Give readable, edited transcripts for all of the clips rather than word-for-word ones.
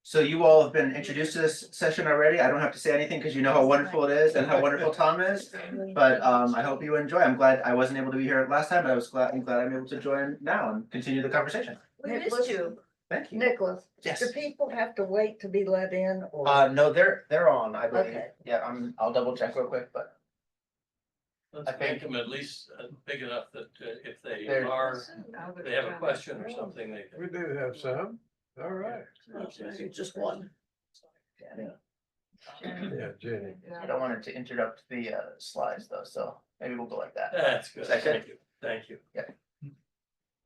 So you all have been introduced to this session already. I don't have to say anything because you know how wonderful it is and how wonderful Tom is. But I hope you enjoy. I'm glad I wasn't able to be here last time, but I'm glad I'm able to join now and continue the conversation. We missed you. Thank you. Nicholas, Yes. do people have to wait to be let in or? No, they're on, I believe. Okay. Yeah, I'll double check real quick, but Let's I think- make them at least big enough that if they They're- they have a question or something, they We can. do have some, all right, Just one. yeah, Jenny. I don't want it to interrupt the slides though, so maybe we'll go like that. That's good, Is that good? thank you, thank you. Yeah.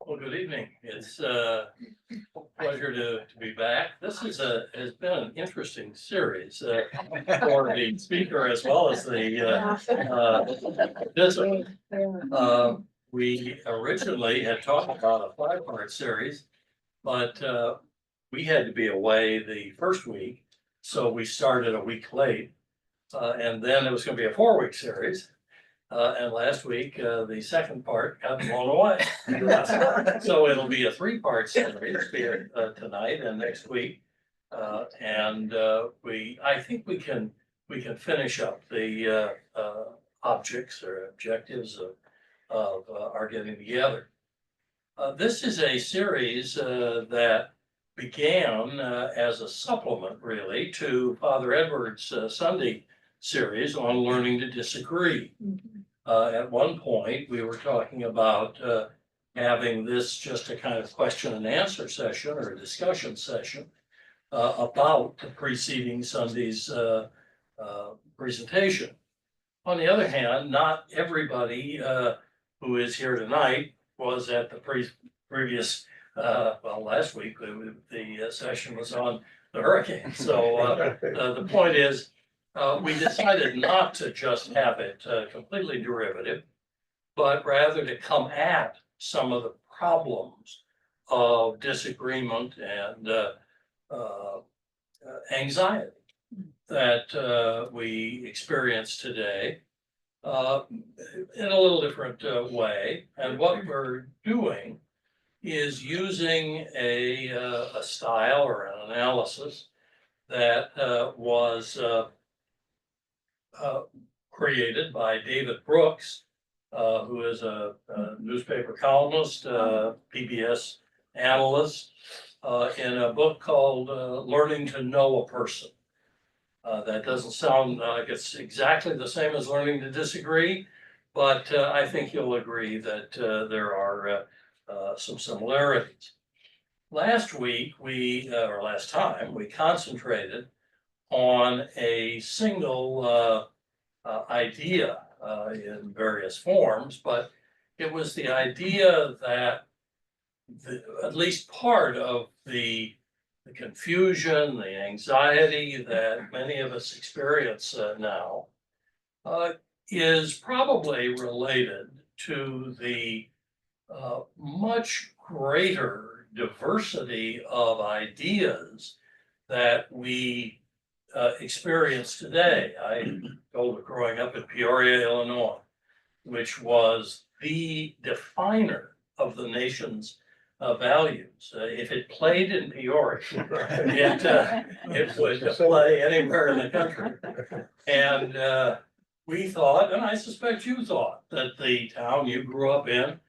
Well, good evening, it's a pleasure to be back. This has been an interesting series for the speaker as well as the participant. We originally had talked about a 5-part series, but we had to be away the first week, so we started a week late. And then it was gonna be a 4-week series. And last week, the second part got blown away. So it'll be a 3-part series, be it tonight and next week. And I think we can finish up the objects or objectives of our getting together. This is a series that began as a supplement really to Father Edward's Sunday series on learning to disagree. At one point, we were talking about having this just a kind of question and answer session or a discussion session about the preceding Sunday's presentation. On the other hand, not everybody who is here tonight was at the previous, well, last week, the session was on the hurricane. So the point is, we decided not to just have it completely derivative, but rather to come at some of the problems of disagreement and anxiety that we experience today in a little different way. And what we're doing is using a style or an analysis that was created by David Brooks, who is a newspaper columnist, PBS analyst, in a book called Learning to Know a Person. That doesn't sound like it's exactly the same as learning to disagree, but I think you'll agree that there are some similarities. Last week, or last time, we concentrated on a single idea in various forms, but it was the idea that at least part of the confusion, the anxiety that many of us experience now is probably related to the much greater diversity of ideas that we experience today. I told it growing up in Peoria, Illinois, which was the definer of the nation's values. If it played in Peoria, it would play anywhere in the country. And we thought, and I suspect you thought, that the town you grew up in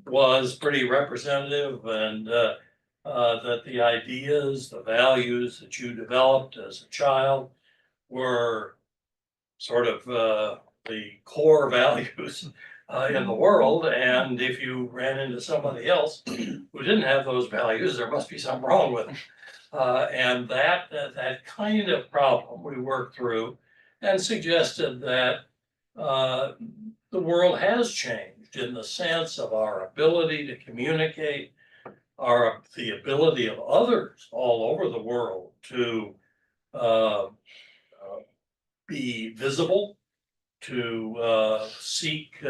was pretty representative, and that the ideas, the values that you developed as a child were sort of the core values in the world. And if you ran into somebody else who didn't have those values, there must be something wrong with them. And that kind of problem we worked through and suggested that the world has changed in the sense of our ability to communicate, the ability of others all over the world to be visible, to seek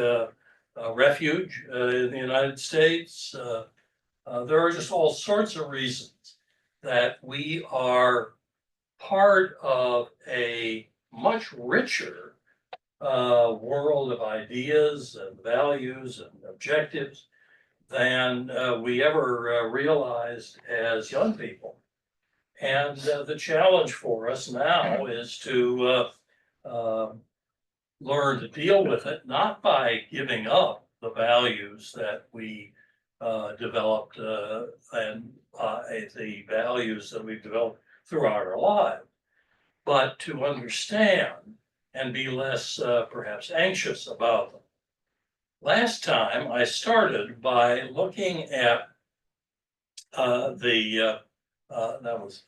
refuge in the United States. There are just all sorts of reasons that we are part of a much richer world of ideas and values and objectives than we ever realized as young people. And the challenge for us now is to learn to deal with it, not by giving up the values that we developed and the values that we've developed throughout our lives, but to understand and be less perhaps anxious about them. Last time I started by looking at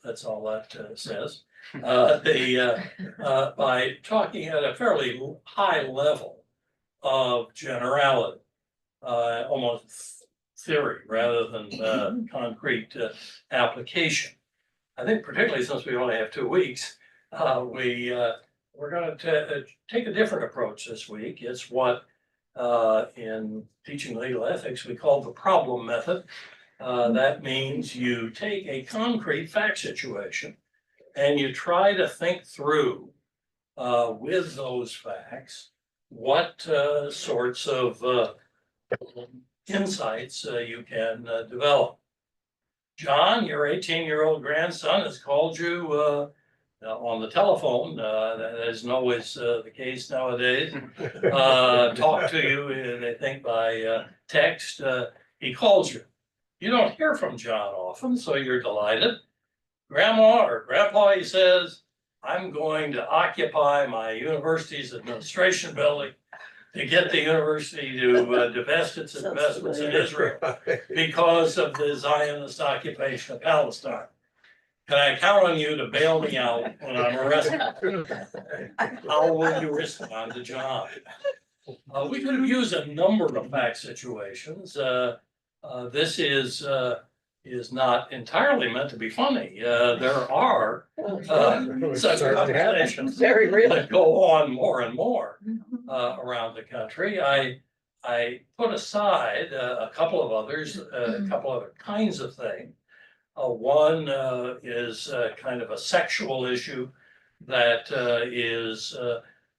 that's all that says. By talking at a fairly high level of generality, almost theory rather than concrete application. I think particularly since we only have 2 weeks, we're going to take a different approach this week. It's what in teaching legal ethics we call the problem method. That means you take a concrete fact situation and you try to think through with those facts what sorts of insights you can develop. John, your 18-year-old grandson has called you on the telephone. That isn't always the case nowadays. Talk to you, they think, by text. He calls you. You don't hear from John often, so you're delighted. Grandma or Grandpa, he says, I'm going to occupy my university's administration building to get the university to divest its investments in Israel because of the Zionist occupation of Palestine. Can I count on you to bail me out when I'm arrested? How will you respond to John? We could have used a number of fact situations. This is not entirely meant to be funny. There are such conversations Very real. that go on more and more around the country. I put aside a couple of others, a couple other kinds of things. One is kind of a sexual issue that is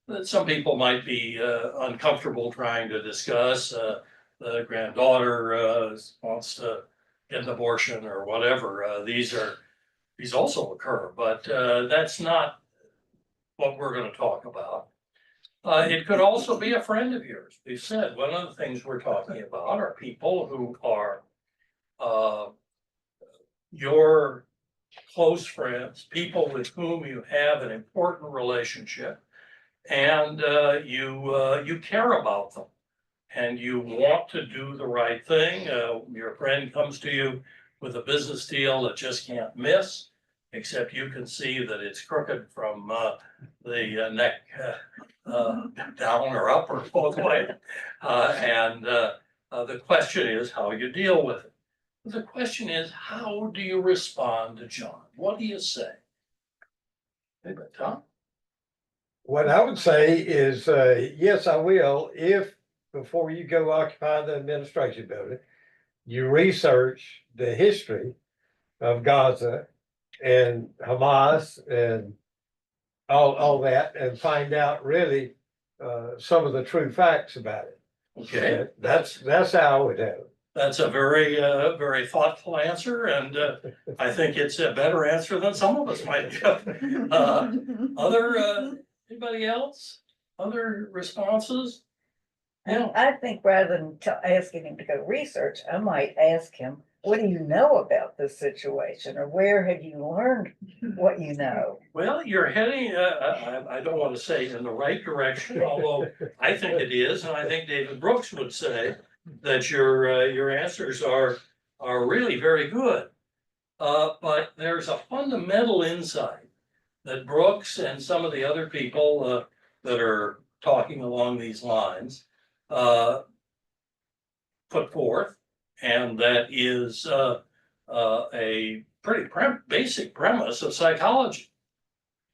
that some people might be uncomfortable trying to discuss. The granddaughter wants to get an abortion or whatever. These also occur, but that's not what we're going to talk about. It could also be a friend of yours. We've said one of the things we're talking about are people who are your close friends, people with whom you have an important relationship, and you care about them, and you want to do the right thing. Your friend comes to you with a business deal that just can't miss, except you can see that it's crooked from the neck down or up or both ways. And the question is how you deal with it. The question is, how do you respond to John? What do you say? Hey, but Tom? What I would say is, yes, I will, if before you go occupy the administration building, you research the history of Gaza and Hamas and all that and find out really some of the true facts about it. Okay. That's how I would have it. That's a very, very thoughtful answer, and I think it's a better answer than some of us might give. Anybody else? Other responses? And I think rather than asking him to go research, I might ask him, what do you know about this situation? Or where have you learned what you know? Well, you're heading, I don't want to say in the right direction, although I think it is, and I think David Brooks would say that your answers are really very good. But there's a fundamental insight that Brooks and some of the other people that are talking along these lines put forth, and that is a pretty basic premise of psychology.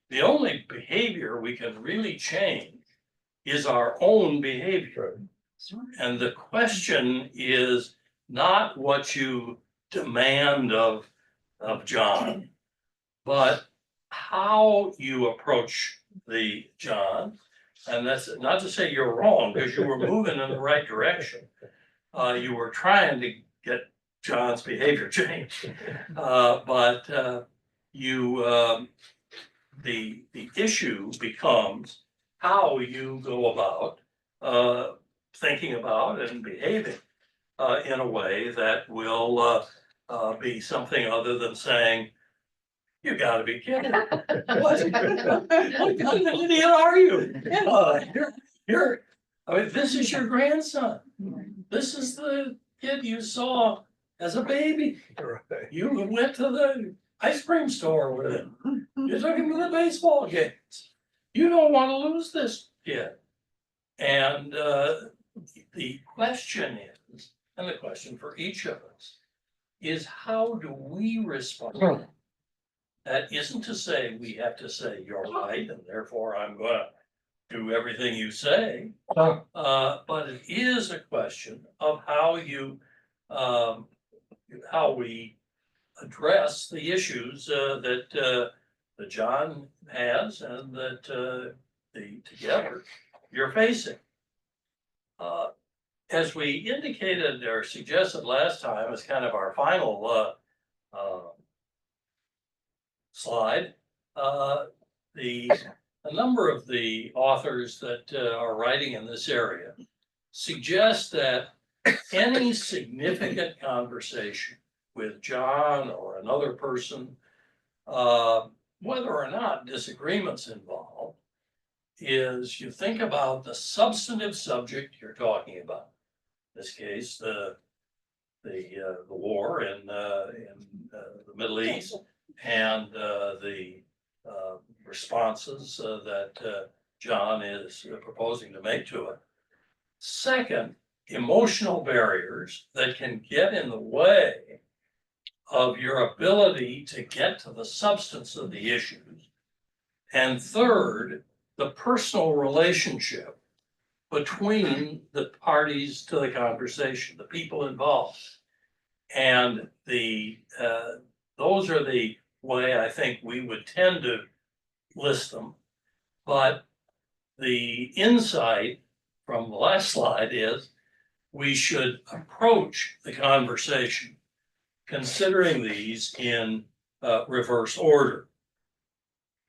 The only behavior we can really change is our own behavior. And the question is not what you demand of John, but how you approach the John. And that's not to say you're wrong, because you were moving in the right direction. You were trying to get John's behavior changed. But the issue becomes how you go about thinking about and behaving in a way that will be something other than saying, "You gotta be kidding. What kind of idiot are you? You're, I mean, this is your grandson. This is the kid you saw as a baby. Right. You went to the ice cream store with him. You took him to the baseball games. You don't want to lose this kid." And the question is, and the question for each of us, is how do we respond? That isn't to say we have to say you're right, and therefore I'm gonna do everything you say. But it is a question of how we address the issues that John has and that together you're facing. As we indicated or suggested last time as kind of our final slide, a number of the authors that are writing in this area suggest that any significant conversation with John or another person, whether or not disagreements involved, is you think about the substantive subject you're talking about. In this case, the war in the Middle East and the responses that John is proposing to make to it. Second, emotional barriers that can get in the way of your ability to get to the substance of the issues. And third, the personal relationship between the parties to the conversation, the people involved. And those are the way I think we would tend to list them. But the insight from the last slide is we should approach the conversation considering these in reverse order.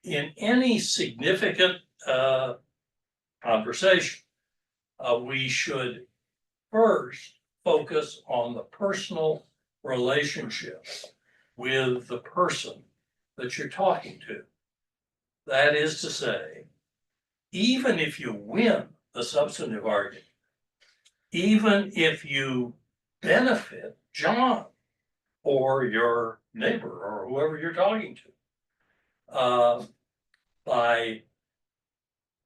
In any significant conversation, we should first focus on the personal relationships with the person that you're talking to. That is to say, even if you win the substantive argument, even if you benefit John or your neighbor or whoever you're talking to by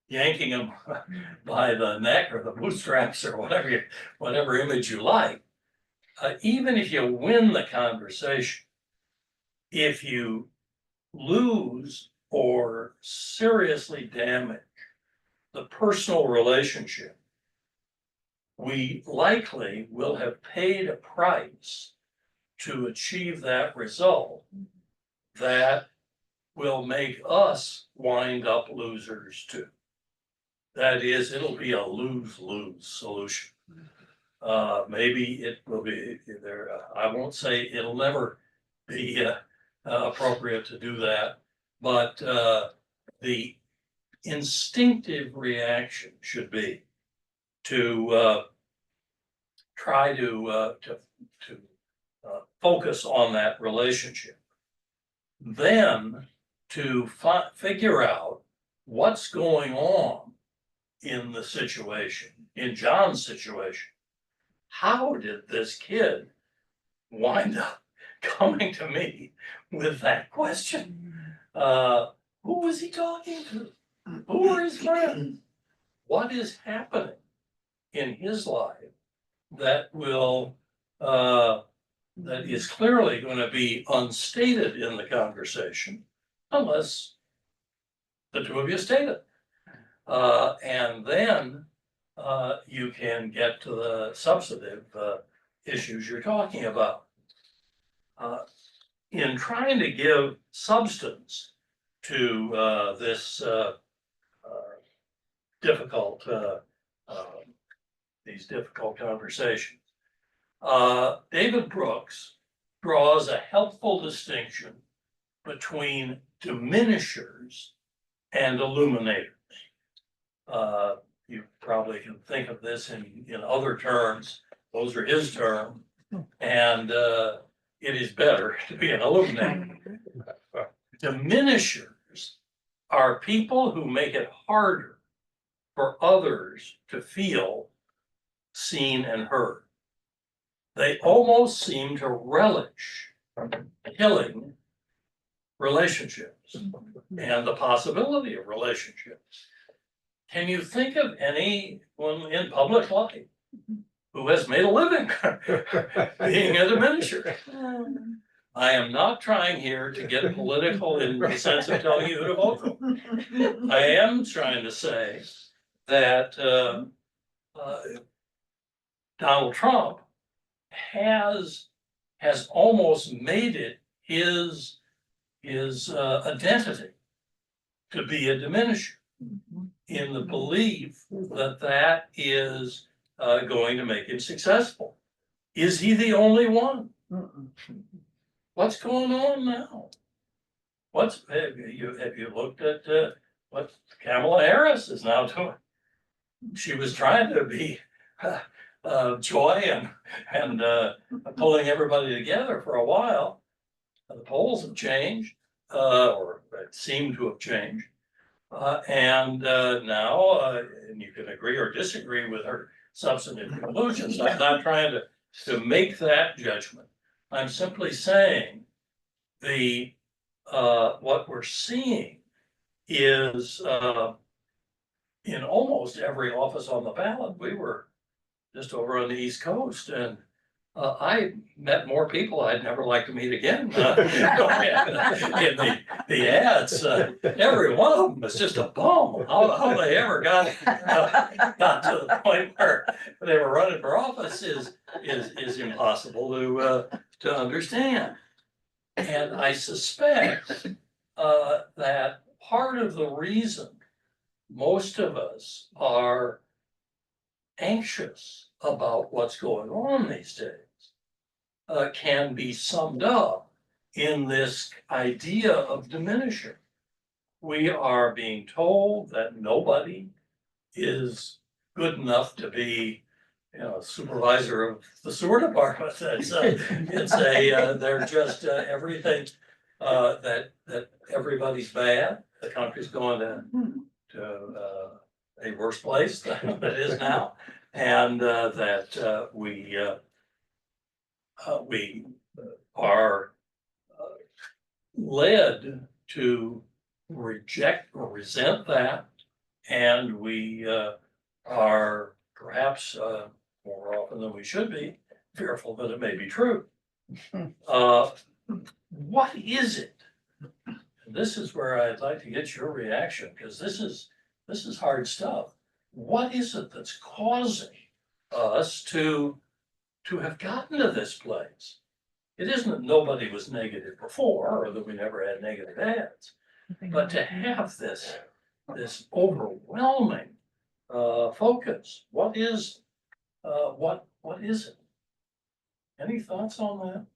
yanking them by the neck or the bootstraps or whatever image you like, even if you win the conversation, if you lose or seriously damage the personal relationship, we likely will have paid a price to achieve that result that will make us wind up losers too. That is, it'll be a lose-lose solution. Maybe it will be there. I won't say it'll never be appropriate to do that, but the instinctive reaction should be to try to focus on that relationship. Then to figure out what's going on in the situation, in John's situation. How did this kid wind up coming to me with that question? Who was he talking to? Who were his friends? What is happening in his life that will that is clearly going to be unstated in the conversation unless the two of you state it. And then you can get to the substantive issues you're talking about. In trying to give substance to this these difficult conversations, David Brooks draws a helpful distinction between diminishers and illuminators. You probably can think of this in other terms. Those are his terms. And it is better to be an illuminator. Diminishers are people who make it harder for others to feel seen and heard. They almost seem to relish killing relationships and the possibility of relationships. Can you think of anyone in public life who has made a living being a diminisher? I am not trying here to get political in the sense of telling you who to vote for. I am trying to say that Donald Trump has almost made it his identity to be a diminisher, in the belief that that is going to make him successful. Is he the only one? What's going on now? Have you looked at what Kamala Harris is now doing? She was trying to be joy and pulling everybody together for a while. The polls have changed, or seem to have changed. And now, and you can agree or disagree with her substantive conclusions. I'm not trying to make that judgment. I'm simply saying what we're seeing is in almost every office on the ballot. We were just over on the East Coast, and I met more people I'd never like to meet again in the ads. Every one of them was just a bum. How they ever got to the point where they were running for office is impossible to understand. And I suspect that part of the reason most of us are anxious about what's going on these days can be summed up in this idea of diminishing. We are being told that nobody is good enough to be, supervisor of the sewer department. They're just everything that everybody's bad. The country's going to a worse place than it is now, and that we are led to reject or resent that, and we are perhaps more often than we should be fearful that it may be true. What is it? And this is where I'd like to get your reaction, because this is hard stuff. What is it that's causing us to have gotten to this place? It isn't that nobody was negative before, or that we never had negative ads, but to have this overwhelming focus. What is it? Any thoughts on that?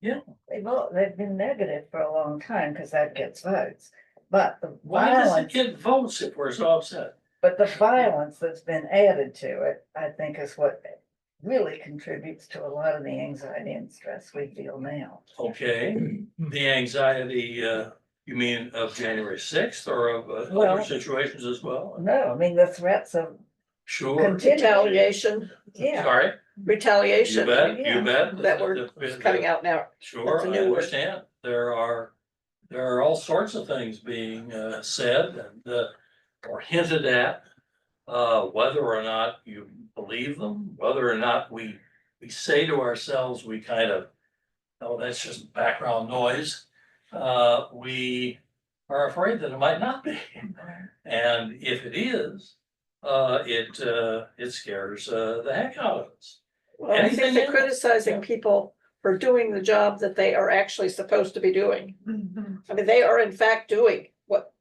Yeah. They've been negative for a long time because that gets votes. But the Why does it violence, get votes if we're so upset? but the violence that's been added to it, I think, is what really contributes to a lot of the anxiety and stress we feel now. Okay, the anxiety, you mean of January 6th or of Well, other situations as well? No, I mean, the threats of Sure. Retaliation, yeah. Sorry, you retaliation bet, yeah, you bet. that we're coming out now. Sure, That's a I new word. understand. There are all sorts of things being said and or hinted at, whether or not you believe them, whether or not we say to ourselves, we kind of, oh, that's just background noise. We are afraid that it might not be. And if it is, it scares the heck out of us. Well, I Anything think they're else? criticizing people for doing the job that they are actually supposed to be doing. I mean, they are in fact doing what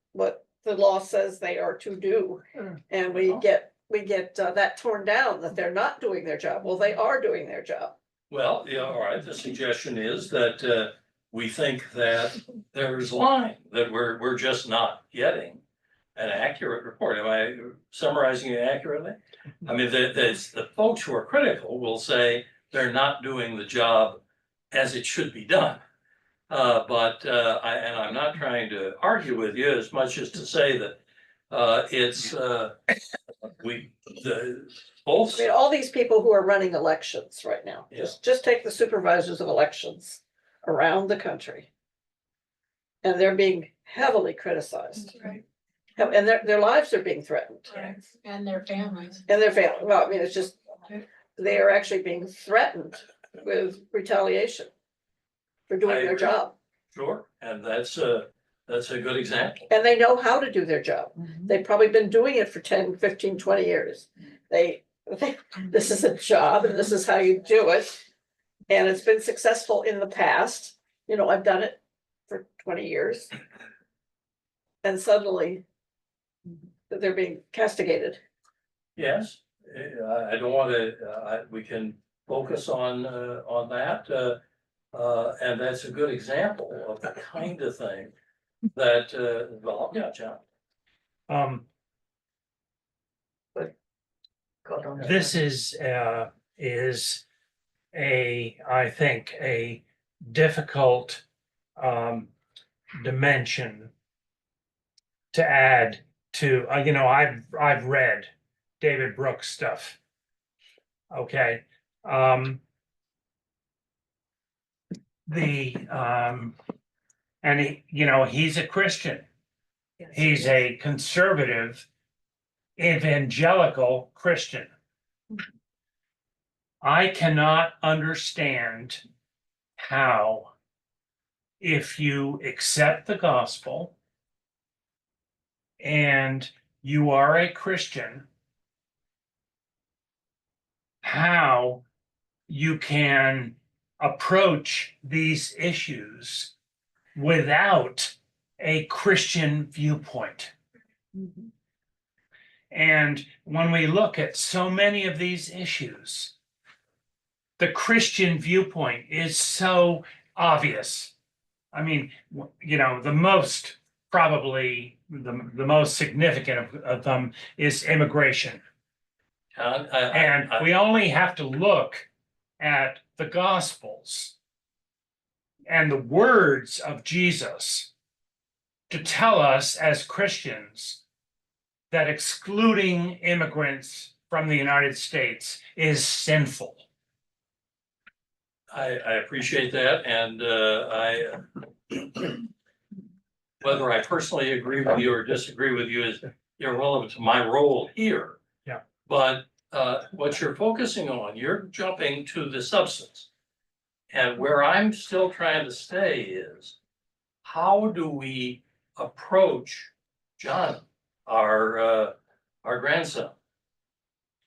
the law says they are to do. And we get we get that torn down, that they're not doing their job. Well, they are doing their job. Well, yeah, all right, the suggestion is that we think that there's line, that we're just not getting an accurate report. Am I summarizing it accurately? I mean, the folks who are critical will say they're not doing the job as it should be done. But I'm not trying to argue with you as much as to say that it's both. I mean, all these people who are running elections right now, Yeah. just take the supervisors of elections around the country. And they're being heavily criticized. Right. And their lives are being threatened. And their families. And their family, well, I mean, it's just, they are actually being threatened with retaliation for doing I their agree. job. Sure, and that's a good example. And they know how to do their job. They've probably been doing it for 10, 15, 20 years. This is a job and this is how you do it. And it's been successful in the past. You know, I've done it for 20 years. And suddenly they're being castigated. Yes, I don't want to, we can focus on that. And that's a good example of the kind of thing that, well, yeah, John. This is I think, a difficult dimension to add to, I've read David Brooks stuff. Okay. And he's a Christian. He's a conservative evangelical Christian. I cannot understand how, if you accept the gospel and you are a Christian, how you can approach these issues without a Christian viewpoint. And when we look at so many of these issues, the Christian viewpoint is so obvious. I mean, the most, probably the most significant of them is immigration. And we only have to look at the Gospels and the words of Jesus to tell us as Christians that excluding immigrants from the United States is sinful. I appreciate that, and whether I personally agree with you or disagree with you is irrelevant to my role here. Yeah. But what you're focusing on, you're jumping to the substance. And where I'm still trying to stay is, how do we approach John, our grandson?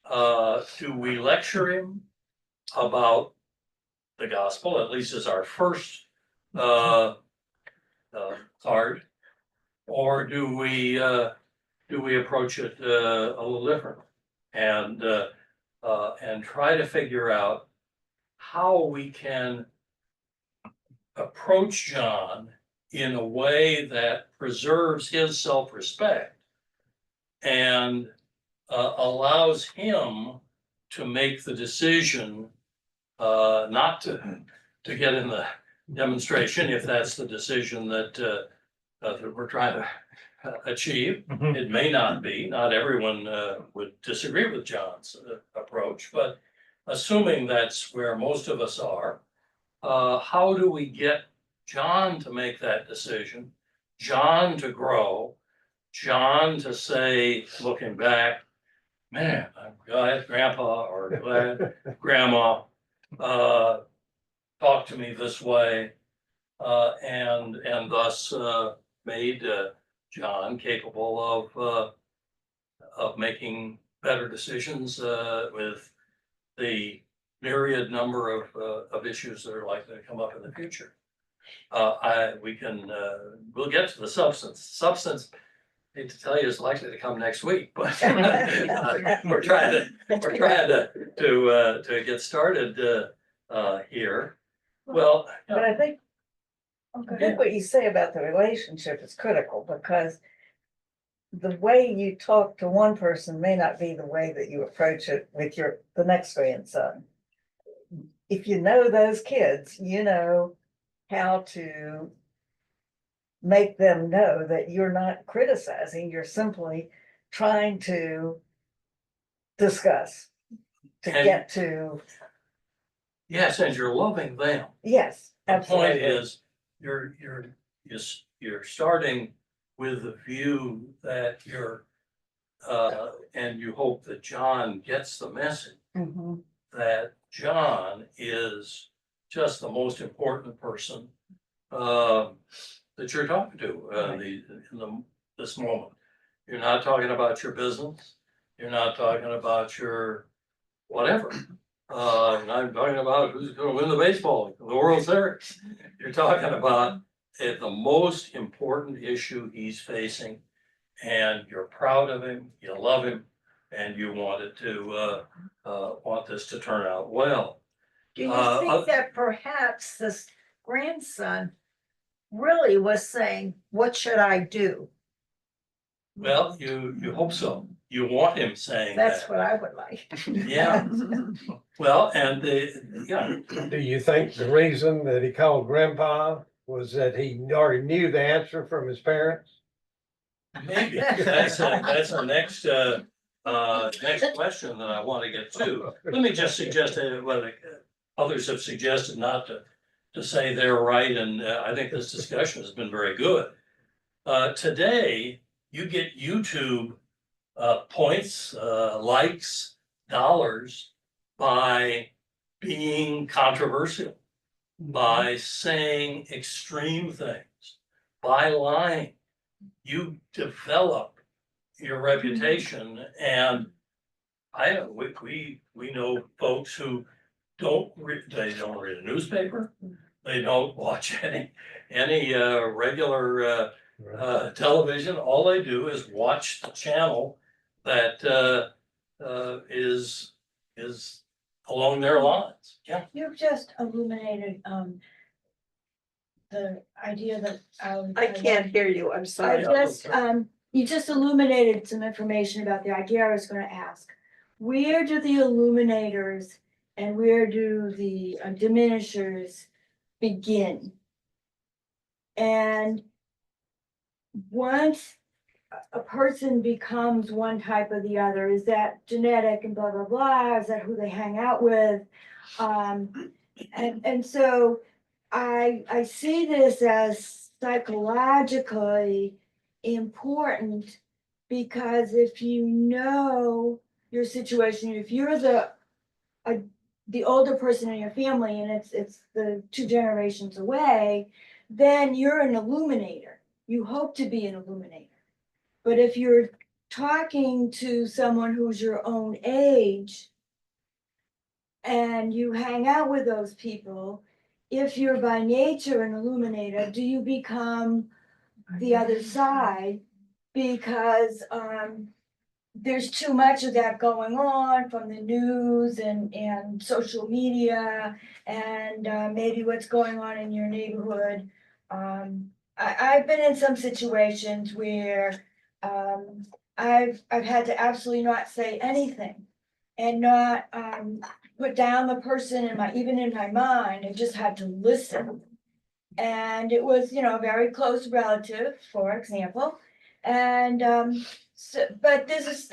Do we lecture him about the gospel, at least as our first card, or do we approach it a little different and try to figure out how we can approach John in a way that preserves his self-respect and allows him to make the decision not to get in the demonstration, if that's the decision that we're trying to achieve. It may not be. Not everyone would disagree with John's approach, but assuming that's where most of us are, how do we get John to make that decision, John to grow, John to say, looking back, man, I'm glad Grandpa or glad Grandma talked to me this way, and thus made John capable of making better decisions with the myriad number of issues that are likely to come up in the future. We'll get to the substance. Substance hate to tell you, it's likely to come next week, but we're trying to get started here. Well, But I think what you say about the relationship is critical, because the way you talk to one person may not be the way that you approach it with the next grandson. If you know those kids, you know how to make them know that you're not criticizing, you're simply trying to discuss, to And- get to, yes, and you're loving them. yes, The point absolutely. is, you're starting with the view that and you hope that John gets the message Mhm. that John is just the most important person that you're talking to this moment. You're not talking about your business. You're not talking about your whatever. And I'm talking about who's going to win the baseball, the World Series. You're talking about the most important issue he's facing, and you're proud of him, you love him, and you want this to turn out well. Do you Uh, think that perhaps this grandson really was saying, what should I do? Well, you hope so. You want him saying That's that. what I would like. Yeah, well, and yeah, Do you think the reason that he called grandpa was that he already knew the answer from his parents? maybe that's our next next question that I want to get to. Let me just suggest whether others have suggested not to say they're right, and I think this discussion has been very good. Today, you get YouTube points, likes, dollars by being controversial, by saying extreme things, by lying. You develop your reputation, and we know folks who they don't read a newspaper, they don't watch any regular television. All they do is watch the channel that is along their lines. Yeah. You've just illuminated, the idea that I can't hear you, I'm I sorry. just, you just illuminated some information about the idea I was gonna ask. Where do the illuminators and where do the diminishers begin? And once a person becomes one type or the other, is that genetic and blah, blah, blah, is that who they hang out with? And so I see this as psychologically important, because if you know your situation, if you're the older person in your family and it's the 2 generations away, then you're an illuminator. You hope to be an illuminator. But if you're talking to someone who's your own age and you hang out with those people, if you're by nature an illuminator, do you become the other side? Because there's too much of that going on from the news and social media and maybe what's going on in your neighborhood. I've been in some situations where I've had to absolutely not say anything and not put down the person even in my mind. I just had to listen. And it was, a very close relative, for example. And but this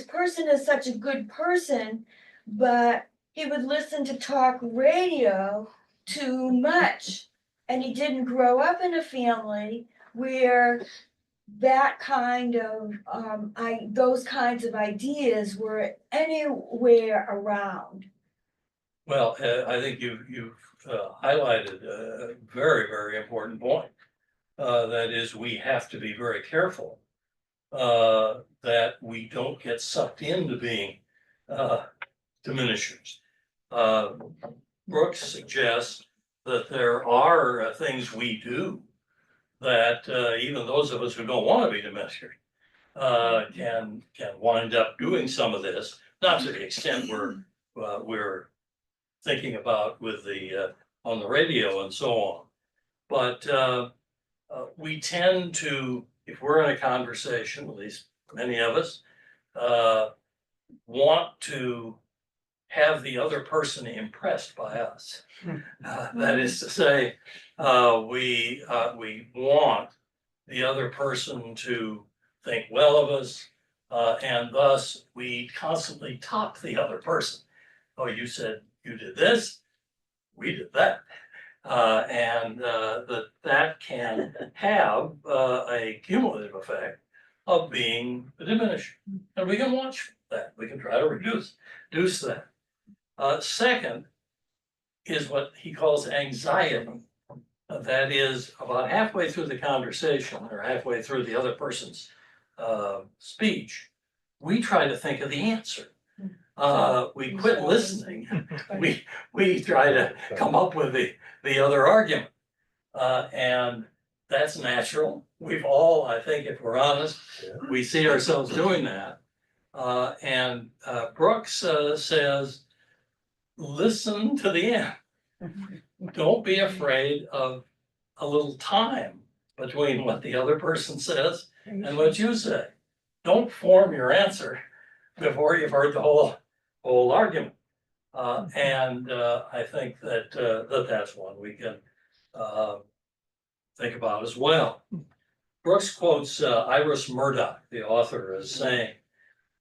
person is such a good person, but he would listen to talk radio too much. And he didn't grow up in a family where that kind of those kinds of ideas were anywhere around. Well, I think you've highlighted a very, very important point. That is, we have to be very careful that we don't get sucked into being diminishers. Brooks suggests that there are things we do that even those of us who don't want to be administered can wind up doing some of this, not to the extent we're thinking about with the on the radio and so on. But we tend to, if we're in a conversation, at least many of us, want to have the other person impressed by us. That is to say, we want the other person to think well of us, and thus we constantly top the other person. Oh, you said you did this, we did that. And that can have a cumulative effect of being diminished. And we can watch that. We can try to reduce that. Second is what he calls anxiety. That is about halfway through the conversation or halfway through the other person's speech, we try to think of the answer. We quit listening. We try to come up with the other argument. And that's natural. We've all, I think, if we're honest, we see ourselves doing that. And Brooks says, listen to the end. Don't be afraid of a little time between what the other person says and what you say. Don't form your answer before you've heard the whole argument. And I think that that's one we can think about as well. Brooks quotes Iris Murdoch, the author, as saying,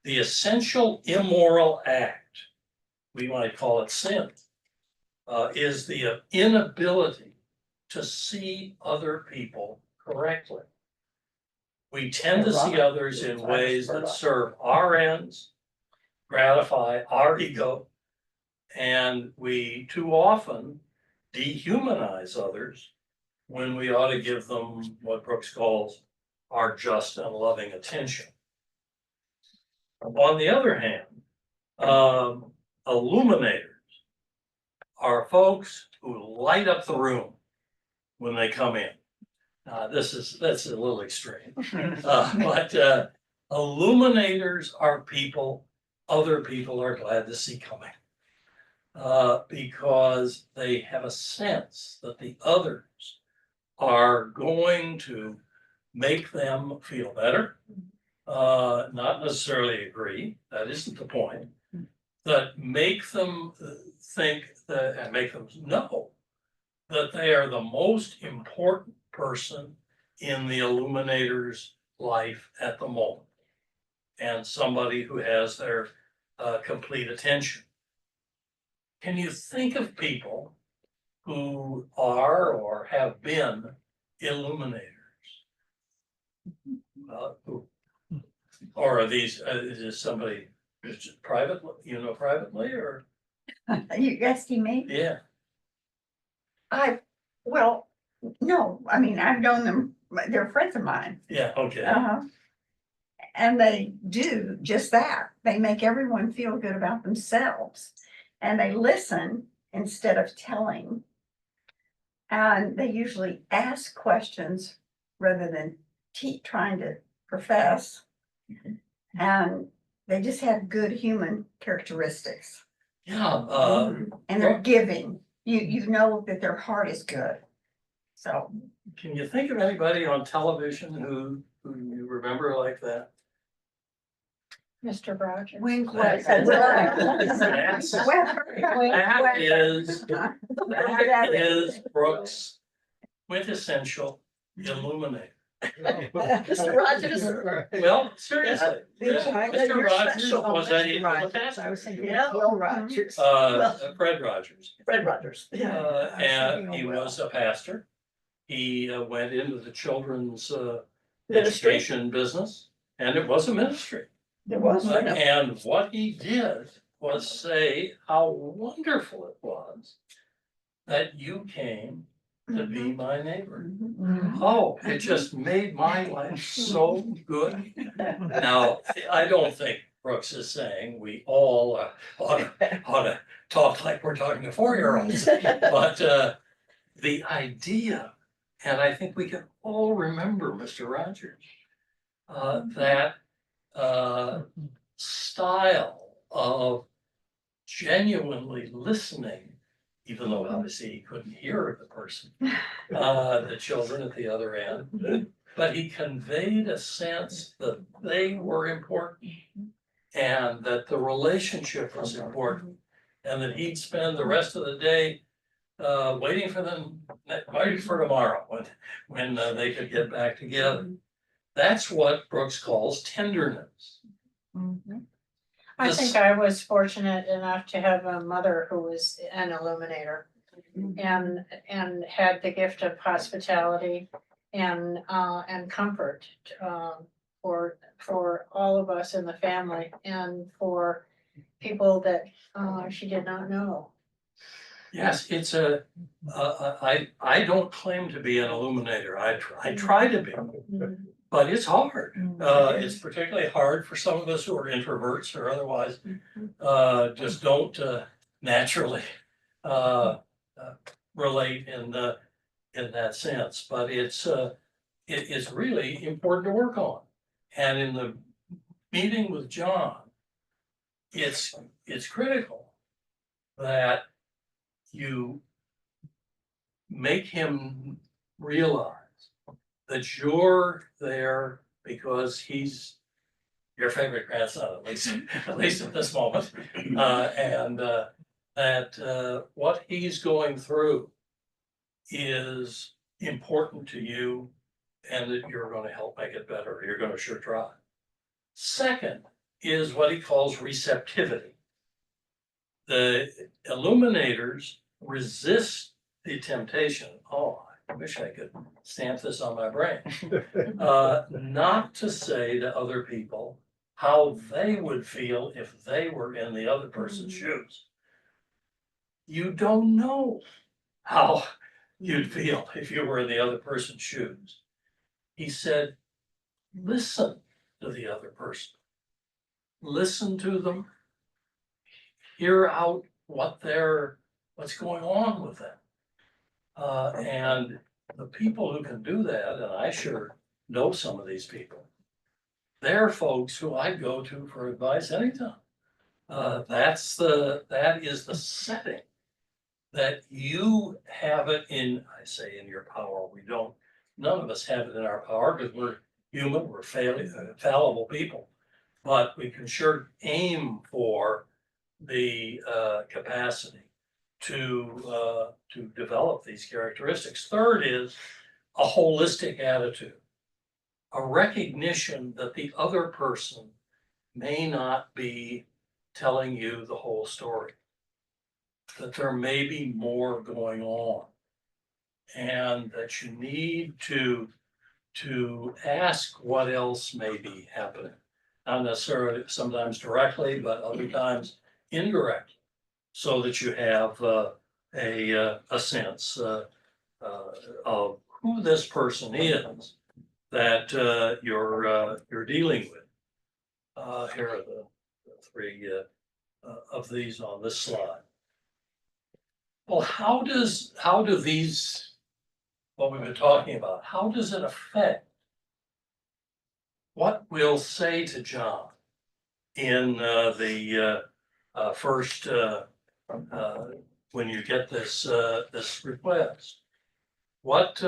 the essential immoral act, we might call it sin, is the inability to see other people correctly. We tend to see others in ways that serve our ends, gratify our ego, and we too often dehumanize others when we ought to give them what Brooks calls our just and loving attention. On the other hand, illuminators are folks who light up the room when they come in. That's a little extreme, but illuminators are people other people are glad to see coming, because they have a sense that the others are going to make them feel better, not necessarily agree, that isn't the point, that make them think that, and make them know that they are the most important person in the illuminator's life at the moment, and somebody who has their complete attention. Can you think of people who are or have been illuminators? Or are these, is this somebody privately, privately, or? You asking me? Yeah, Well, no, I mean, I've known them, they're friends of mine. yeah, okay. And they do just that. They make everyone feel good about themselves. And they listen instead of telling. And they usually ask questions rather than trying to profess. And they just have good human characteristics. Yeah, And they're giving. You know that their heart is good. So can you think of anybody on television who you remember like that? Mr. Rogers. Winkler. That is Brooks' quintessential illuminator. Mr. Rogers. Well, seriously, Mr. You're Rogers special, was Mr. a Rogers. I was thinking Yeah. Will Rogers. Fred Rogers. Fred Rogers. And he was a pastor. He went into the children's Ministry. education business, and it was a ministry. There was. And what he did was say how wonderful it was that you came to be my neighbor. Oh, it just made my life so good. Now, I don't think Brooks is saying we all ought to talk like we're talking to 4-year-olds, but the idea And I think we can all remember, Mr. Rogers, that style of genuinely listening, even though obviously he couldn't hear the person, the children at the other end, but he conveyed a sense that they were important and that the relationship was important, and that he'd spend the rest of the day waiting for them, waiting for tomorrow, when they could get back together. That's what Brooks calls tenderness. I This- think I was fortunate enough to have a mother who was an illuminator and had the gift of hospitality and comfort for all of us in the family and for people that she did not know. Yes, it's I don't claim to be an illuminator. I try to be, but it's hard. It's particularly hard for some of us who are introverts or otherwise just don't naturally relate in that sense. But it is really important to work on. And in the meeting with John, it's critical that you make him realize that you're there because he's your favorite grandson, at least at this moment, and that what he's going through is important to you, and that you're going to help make it better. You're going to sure try. Second is what he calls receptivity. The illuminators resist the temptation. Oh, I wish I could stamp this on my brain. Not to say to other people how they would feel if they were in the other person's shoes. You don't know how you'd feel if you were in the other person's shoes. He said, listen to the other person. Listen to them. Hear out what's going on with them. And the people who can do that, and I sure know some of these people, they're folks who I go to for advice anytime. That is the setting that you have it in, I say in your power. We don't, none of us have it in our power because we're human, we're fallible people. But we can sure aim for the capacity to develop these characteristics. Third is a holistic attitude, a recognition that the other person may not be telling you the whole story, that there may be more going on, and that you need to ask what else may be happening. Not necessarily sometimes directly, but other times indirectly, so that you have a sense of who this person is that you're dealing with. Here are the three of these on this slide. Well, how do these, what we've been talking about, how does it affect what we'll say to John in the first when you get this request? What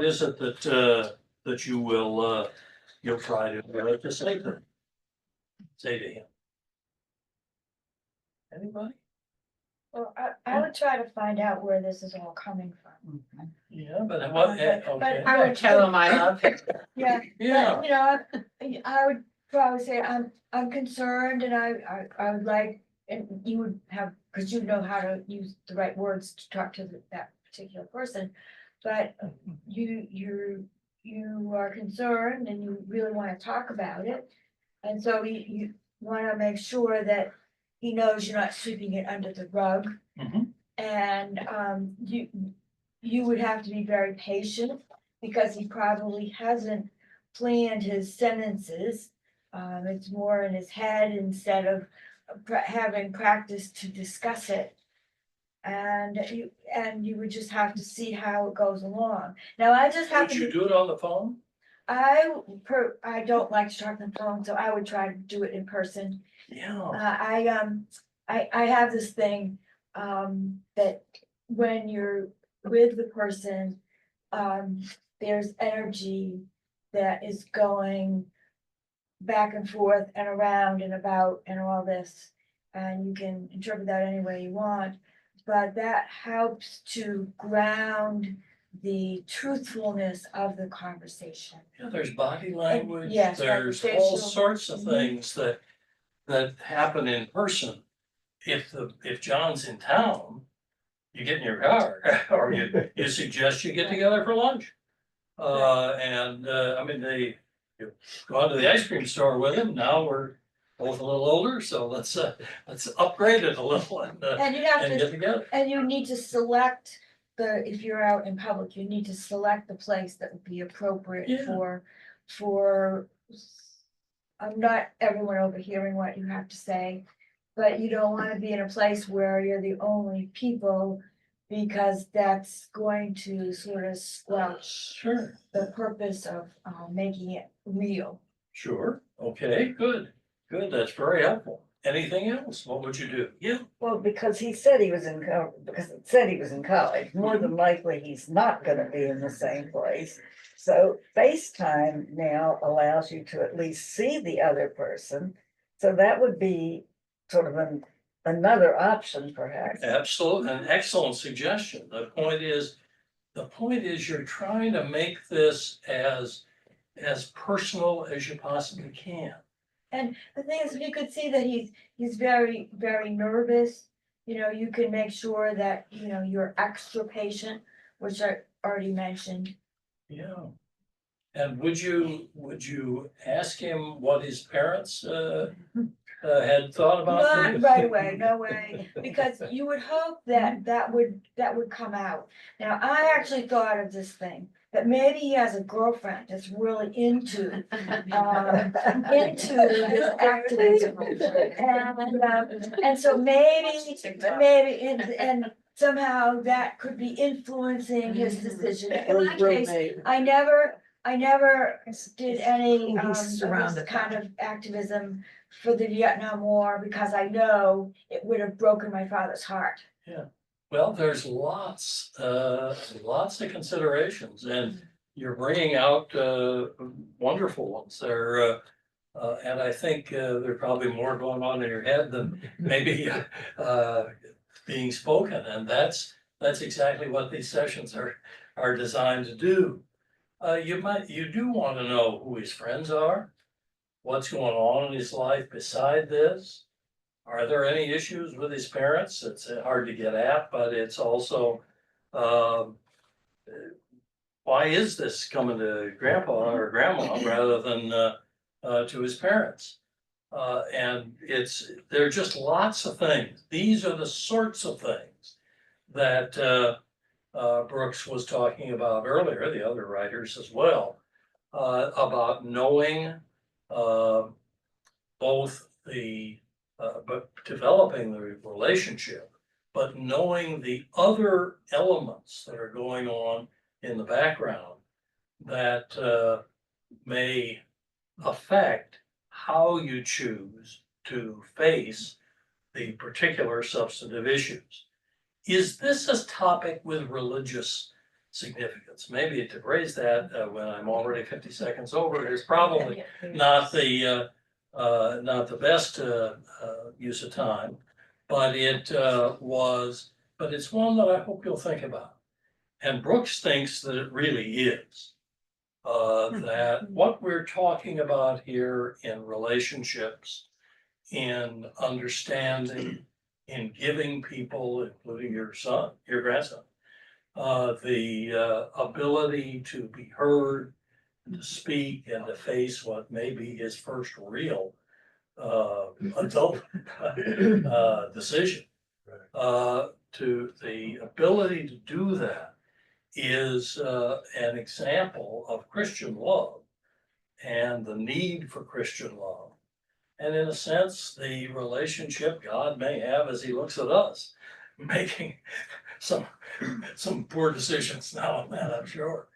is it that you will you'll try to say to him? Anybody? Well, I would try to find out where this is all coming from. Yeah, but what? Okay. I would tell him I love him. Yeah. Yeah. But, I would probably say I'm concerned and I would like, and you would have, because you know how to use the right words to talk to that particular person. But you are concerned and you really want to talk about it. And so you want to make sure that he knows you're not sweeping it under the rug. Mhm. And you would have to be very patient because he probably hasn't planned his sentences. It's more in his head instead of having practice to discuss it. and you would just have to see how it goes along. Now, I just Would happen you to, do it on the phone? I don't like to talk on the phone, so I would try to do it in person. Yeah. I have this thing, that when you're with the person, there's energy that is going back and forth and around and about and all this. And you can interpret that any way you want, but that helps to ground the truthfulness of the conversation. Yeah, there's body language, yes, like there's the all facial- sorts of Mhm. things that happen in person. If John's in town, you get in your car, or you suggest you get together for lunch. I mean, you go out to the ice cream store with him, now we're both a little older, so let's upgrade it a little And you'd have and to, get together. and you need to select if you're out in public, you need to select the place that would be appropriate Yeah. for. I'm not everyone overhearing what you have to say, but you don't wanna be in a place where you're the only people, because that's going to sort of squelch Sure, the purpose of, making it real. sure, okay, good, that's very helpful. Anything else? What would you do? Yeah. Well, because he said he was in because it said he was in college, more than likely he's not gonna be in the same place. So FaceTime now allows you to at least see the other person, so that would be sort of another option perhaps. Absolutely, an excellent suggestion. The point is you're trying to make this as personal as you possibly can. And the thing is, if you could see that he's very, very nervous, you can make sure that, you're extra patient, which I already mentioned. Yeah. And would you ask him what his parents had thought about Not this? right away, no way, because you would hope that would come out. Now, I actually thought of this thing, that maybe he has a girlfriend that's really into this activism. And so maybe, and somehow that could be influencing his decision. In my case, I never did any, He's surrounded this kind of activism for the Vietnam War, because I know it would have broken my father's heart. Well, there's lots of considerations, and you're bringing out wonderful ones there. And I think there are probably more going on in your head than maybe being spoken, and that's exactly what these sessions are designed to do. You do want to know who his friends are, what's going on in his life beside this. Are there any issues with his parents? It's hard to get at, but it's also, why is this coming to grandpa or grandma rather than to his parents? And there are just lots of things. These are the sorts of things that Brooks was talking about earlier, the other writers as well, about knowing both but developing the relationship, but knowing the other elements that are going on in the background that may affect how you choose to face the particular substantive issues. Is this a topic with religious significance? Maybe to raise that when I'm already 50 seconds over is probably not the best use of time, but it's one that I hope you'll think about. And Brooks thinks that it really is. That what we're talking about here in relationships, in understanding, in giving people, including your grandson, the ability to be heard, to speak, and to face what may be his first real adult decision. To the ability to do that is an example of Christian love and the need for Christian love. And in a sense, the relationship God may have as he looks at us making some poor decisions now and then, I'm sure.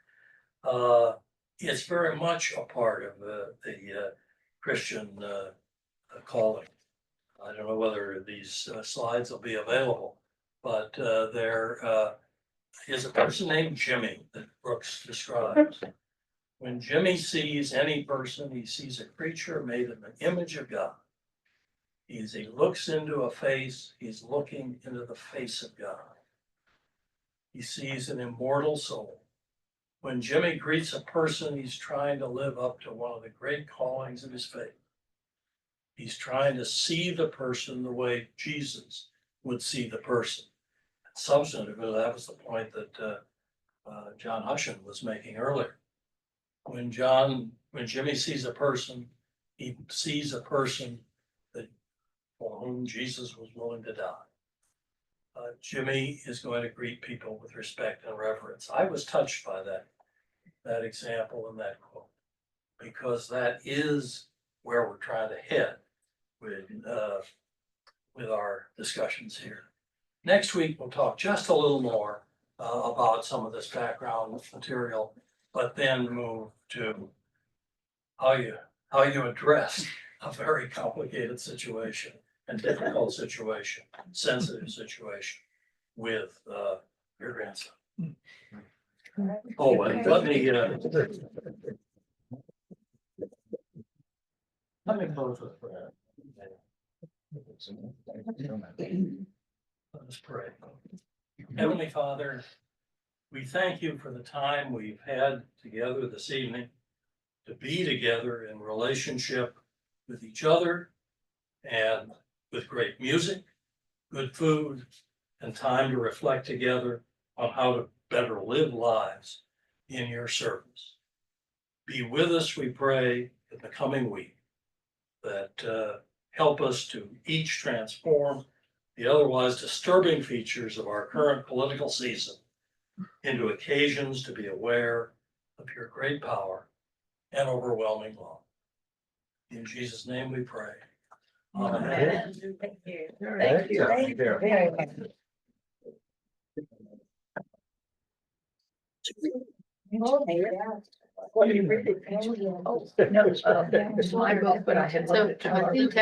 It's very much a part of the Christian calling. I don't know whether these slides will be available, but there is a person named Jimmy that Brooks describes. When Jimmy sees any person, he sees a creature made in the image of God. As he looks into a face, he's looking into the face of God. He sees an immortal soul. When Jimmy greets a person, he's trying to live up to one of the great callings of his faith. He's trying to see the person the way Jesus would see the person. Substantively, that was the point that John Hushin was making earlier. When Jimmy sees a person, he sees a person that for whom Jesus was willing to die. Jimmy is going to greet people with respect and reverence. I was touched by that example and that quote, because that is where we're trying to head with our discussions here. Next week, we'll talk just a little more about some of this background material, but then move to how you address a very complicated situation and difficult situation, sensitive situation with your grandson. Oh, and let me close with prayer. Let us pray. Heavenly Father, we thank you for the time we've had together this evening to be together in relationship with each other and with great music, good food, and time to reflect together on how to better live lives in your service. Be with us, we pray, in the coming week, that help us to each transform the otherwise disturbing features of our current political season into occasions to be aware of your great power and overwhelming love. In Jesus' name we pray. Amen. Thank you. Thank you. Thank you very much. Oh, no, I wrote, but I had. So I think